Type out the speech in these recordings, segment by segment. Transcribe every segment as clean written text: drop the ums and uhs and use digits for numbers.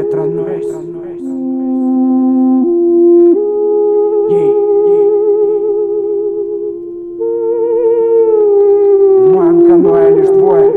В моем каное лишь двое.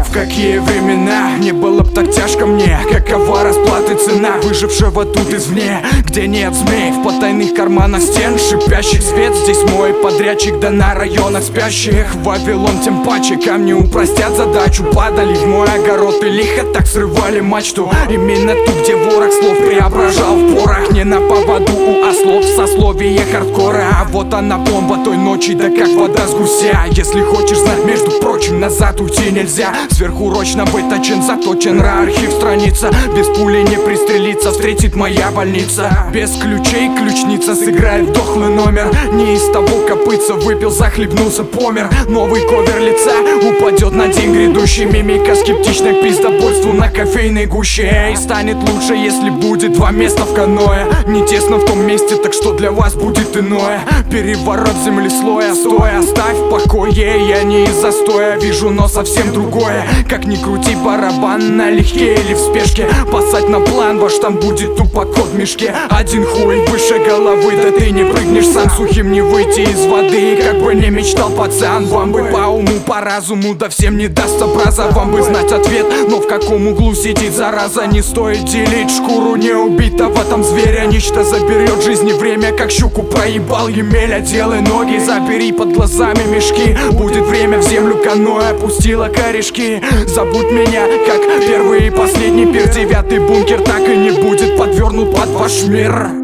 В какие времена не было б так тяжко мне, какова расплаты цена выжившего тут извне, где нет змей в потайных карманах стен, шипящих свет здесь мой подрядчик, да на районах спящих Вавилон тем паче, камни упростят задачу, падали в мой огород и лихо так срывали мачту. Именно тут, где ворох слов преображал в порох, не на поводу у ослов, сословие хардкора. А вот она бомба той ночи, да как вода с гуся. Если хочешь знать, между прочим, назад уйти нельзя. Сверхурочно выточен, заточен архив страница. Без пули не пристрелиться, встретит моя больница. Без ключей ключница сыграет дохлый номер. Не из того копытца выпил, захлебнулся, помер. Новый ковер лица упадет на день грядущий. Мимика скептична к пиздобольству на кофейной гуще. И станет лучше, если будет два места в каное. Не тесно в том месте, так что для вас будет иное. Переворот земли слоя, стоя, оставь в покое. Я не из застоя вижу, но совсем другое. Как ни крути, барабан налегке или в спешке. Пасать на план, ваш там будет тупо кот в мешке. Один хуй выше головы, да ты не прыгнешь сам. Сухим не выйти из воды, как бы не мечтал пацан. Вам бы по уму, по разуму, да всем не даст образа. Вам бы знать ответ, но в каком углу сидит зараза. Не стоит делить шкуру неубитого там зверя. Нечто заберет жизни время, как щуку проебал Емеля. Делай ноги, забери под глазами мешки. Будет время, в землю каноэ опустила корешки. Забудь меня, как первый и последний пир. Девятый бункер так и не будет подвернут под ваш мир.